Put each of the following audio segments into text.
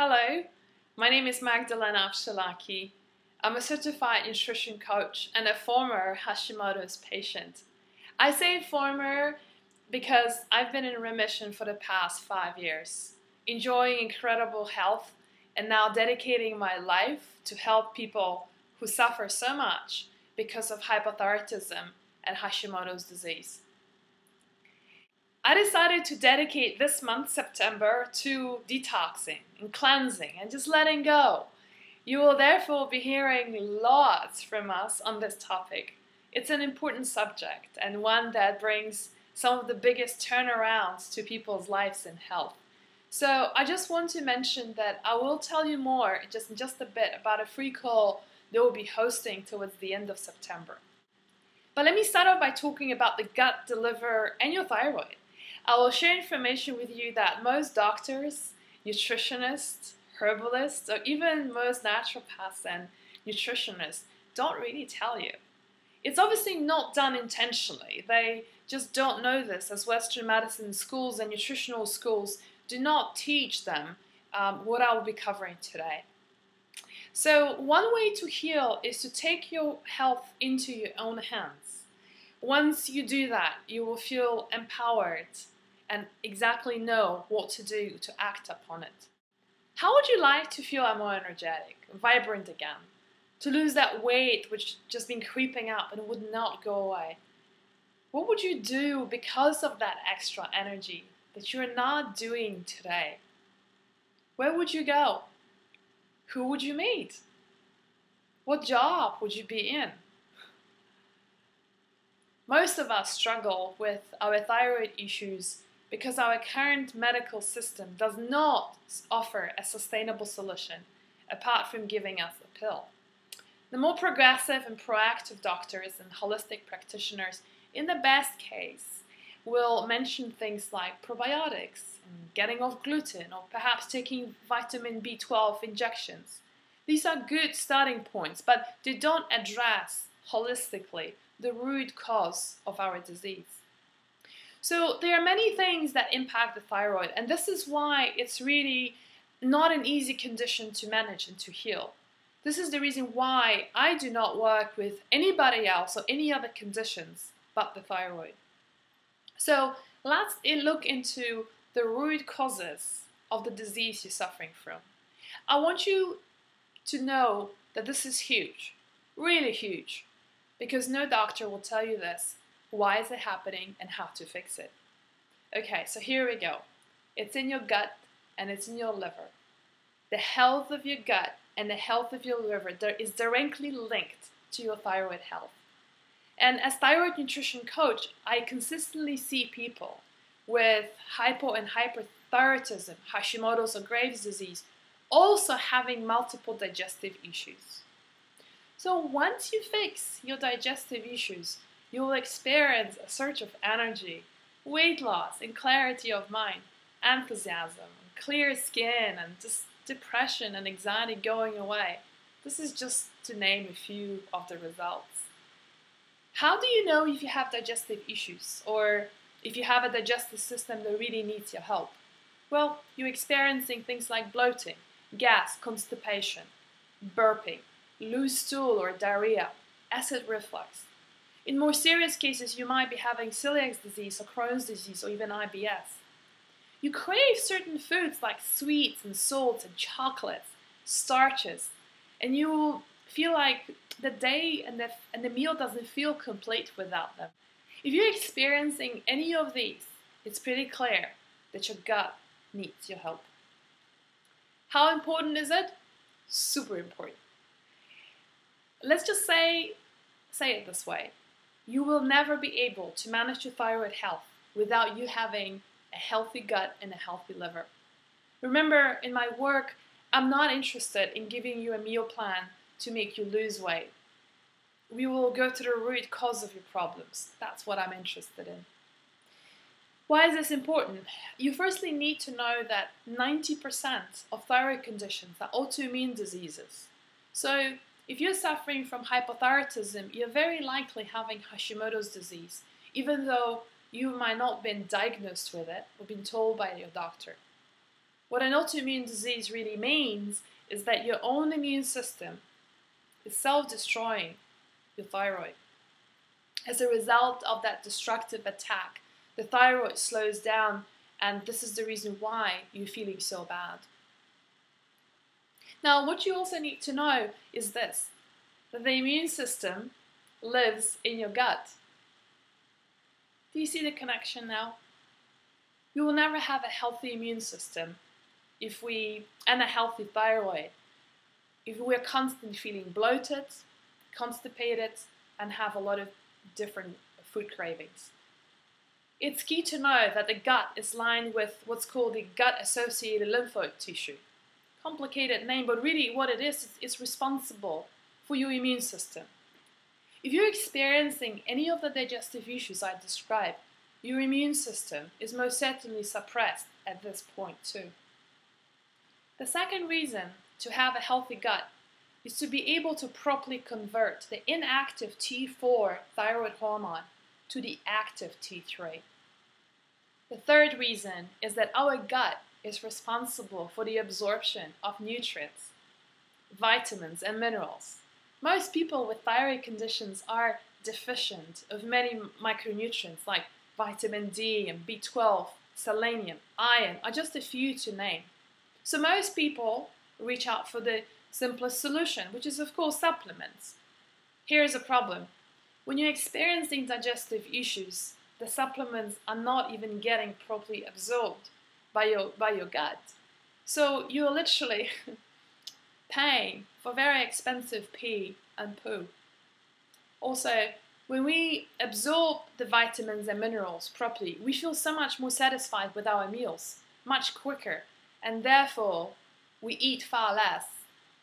Hello, my name is Magdalena Avshalaki. I'm a certified nutrition coach and a former Hashimoto's patient. I say former because I've been in remission for the past 5 years, enjoying incredible health and now dedicating my life to help people who suffer so much because of hypothyroidism and Hashimoto's disease. I decided to dedicate this month, September, to detoxing and cleansing and just letting go. You will therefore be hearing lots from us on this topic. It's an important subject and one that brings some of the biggest turnarounds to people's lives and health. So I just want to mention that I will tell you more in just a bit about a free call that we'll be hosting towards the end of September. But let me start off by talking about the gut, the liver, and your thyroid. I will share information with you that most doctors, nutritionists, herbalists, or even most naturopaths and nutritionists don't really tell you. It's obviously not done intentionally. They just don't know this, as Western medicine schools and nutritional schools do not teach them what I will be covering today. So one way to heal is to take your health into your own hands. Once you do that, you will feel empowered and exactly know what to do to act upon it. How would you like to feel more energetic, vibrant again? To lose that weight which just been creeping up and would not go away? What would you do because of that extra energy that you're not doing today? Where would you go? Who would you meet? What job would you be in? Most of us struggle with our thyroid issues because our current medical system does not offer a sustainable solution apart from giving us a pill. The more progressive and proactive doctors and holistic practitioners, in the best case, will mention things like probiotics, and getting off gluten, or perhaps taking vitamin B12 injections. These are good starting points, but they don't address holistically the root cause of our disease. So there are many things that impact the thyroid, and this is why it's really not an easy condition to manage and to heal. This is the reason why I do not work with anybody else or any other conditions but the thyroid. So let's look into the root causes of the disease you're suffering from. I want you to know that this is huge, really huge, because no doctor will tell you this. Why is it happening and how to fix it? Okay, so here we go. It's in your gut and it's in your liver. The health of your gut and the health of your liver is directly linked to your thyroid health. And as thyroid nutrition coach, I consistently see people with hypo and hyperthyroidism, Hashimoto's or Graves' disease, also having multiple digestive issues. So once you fix your digestive issues, you will experience a surge of energy, weight loss, and clarity of mind, enthusiasm, clear skin, and just depression and anxiety going away. This is just to name a few of the results. How do you know if you have digestive issues or if you have a digestive system that really needs your help? Well, you're experiencing things like bloating, gas, constipation, burping, loose stool or diarrhea, acid reflux. In more serious cases, you might be having celiac disease or Crohn's disease or even IBS. You crave certain foods like sweets and salts and chocolates, starches, and you will feel like the day and the meal doesn't feel complete without them. If you're experiencing any of these, it's pretty clear that your gut needs your help. How important is it? Super important. Let's just say it this way. You will never be able to manage your thyroid health without you having a healthy gut and a healthy liver. Remember, in my work, I'm not interested in giving you a meal plan to make you lose weight. We will go to the root cause of your problems. That's what I'm interested in. Why is this important? You firstly need to know that 90% of thyroid conditions are autoimmune diseases. So if you're suffering from hypothyroidism, you're very likely having Hashimoto's disease, even though you might not have been diagnosed with it or been told by your doctor. What an autoimmune disease really means is that your own immune system is self-destroying your thyroid. As a result of that destructive attack, the thyroid slows down, and this is the reason why you're feeling so bad. Now, what you also need to know is this, that the immune system lives in your gut. Do you see the connection now? We will never have a healthy immune system and a healthy thyroid if we're constantly feeling bloated, constipated, and have a lot of different food cravings. It's key to know that the gut is lined with what's called the gut-associated lymphoid tissue. Complicated name, but really what it is, it's responsible for your immune system. If you're experiencing any of the digestive issues I described, your immune system is most certainly suppressed at this point too. The second reason to have a healthy gut is to be able to properly convert the inactive T4 thyroid hormone to the active T3. The third reason is that our gut is responsible for the absorption of nutrients, vitamins, and minerals. Most people with thyroid conditions are deficient of many micronutrients like vitamin D and B12, selenium, iron, are just a few to name. So most people reach out for the simplest solution, which is of course supplements. Here's a problem. When you're experiencing digestive issues, the supplements are not even getting properly absorbed by your gut. So you're literally paying for very expensive pee and poo. Also, when we absorb the vitamins and minerals properly, we feel so much more satisfied with our meals, much quicker, and therefore we eat far less.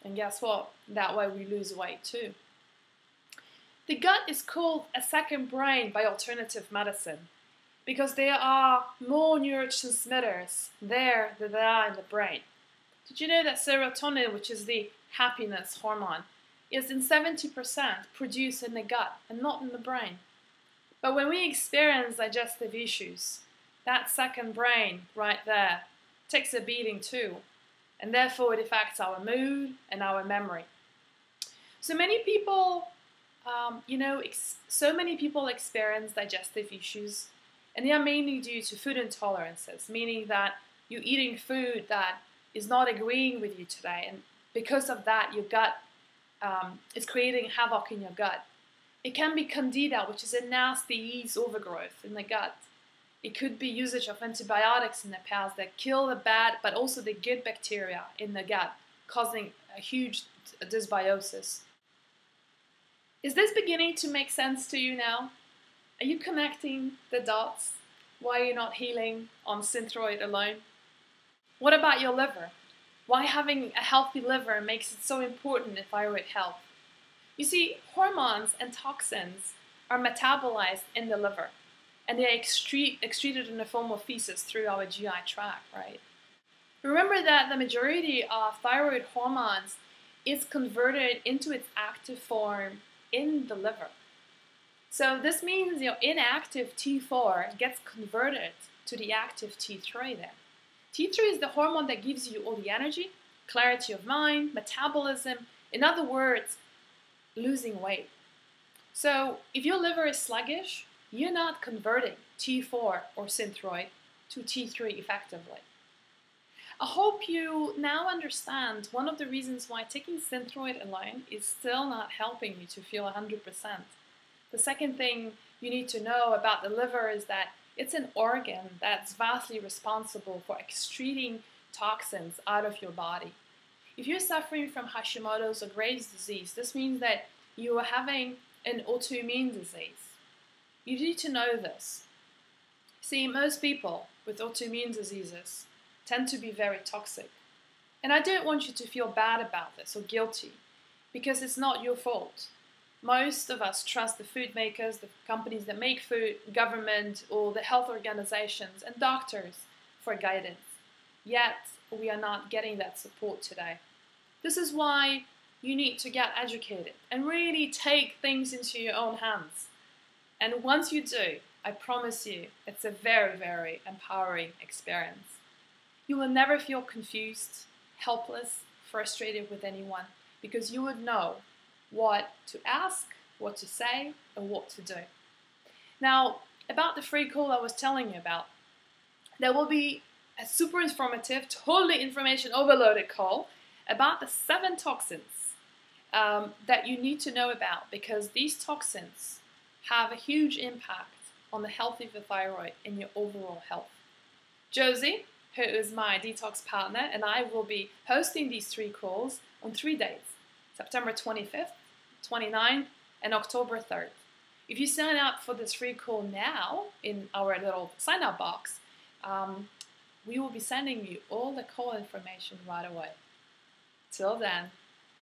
And guess what? That way we lose weight too. The gut is called a second brain by alternative medicine because there are more neurotransmitters there than there are in the brain. Did you know that serotonin, which is the happiness hormone, is in 70% produced in the gut and not in the brain? But when we experience digestive issues, that second brain right there takes a beating too, and therefore it affects our mood and our memory. So many people, experience digestive issues, and they are mainly due to food intolerances, meaning that you're eating food that is not agreeing with you today, and because of that, your gut is creating havoc in your gut. It can be candida, which is a nasty yeast overgrowth in the gut. It could be usage of antibiotics in the past that kill the bad, but also the good bacteria in the gut, causing a huge dysbiosis. Is this beginning to make sense to you now? Are you connecting the dots? Why you're not healing on Thyroid alone? What about your liver? Why having a healthy liver makes it so important in thyroid health? You see, hormones and toxins are metabolized in the liver, and they are excreted in the form of feces through our GI tract, right? Remember that the majority of thyroid hormones is converted into its active form in the liver. So this means your inactive T4 gets converted to the active T3 then. T3 is the hormone that gives you all the energy, clarity of mind, metabolism, in other words, losing weight. So if your liver is sluggish, you're not converting T4 or Thyroid to T3 effectively. I hope you now understand one of the reasons why taking Thyroid alone is still not helping you to feel 100%. The second thing you need to know about the liver is that it's an organ that's vastly responsible for excreting toxins out of your body. If you're suffering from Hashimoto's or Graves' disease, this means that you are having an autoimmune disease. You need to know this. See, most people with autoimmune diseases tend to be very toxic. And I don't want you to feel bad about this or guilty, because it's not your fault. Most of us trust the food makers, the companies that make food, government, or the health organizations and doctors for guidance. Yet, we are not getting that support today. This is why you need to get educated and really take things into your own hands. And once you do, I promise you, it's a very, very empowering experience. You will never feel confused, helpless, frustrated with anyone, because you would know what to ask, what to say, and what to do. Now, about the free call I was telling you about, there will be a super informative, totally information overloaded call about the 7 toxins that you need to know about, because these toxins have a huge impact on the health of your thyroid and your overall health. Josie, who is my detox partner, and I will be hosting these 3 calls on 3 days, September 25th, 29th, and October 3rd. If you sign up for this free call now in our little sign-up box, we will be sending you all the call information right away. Till then.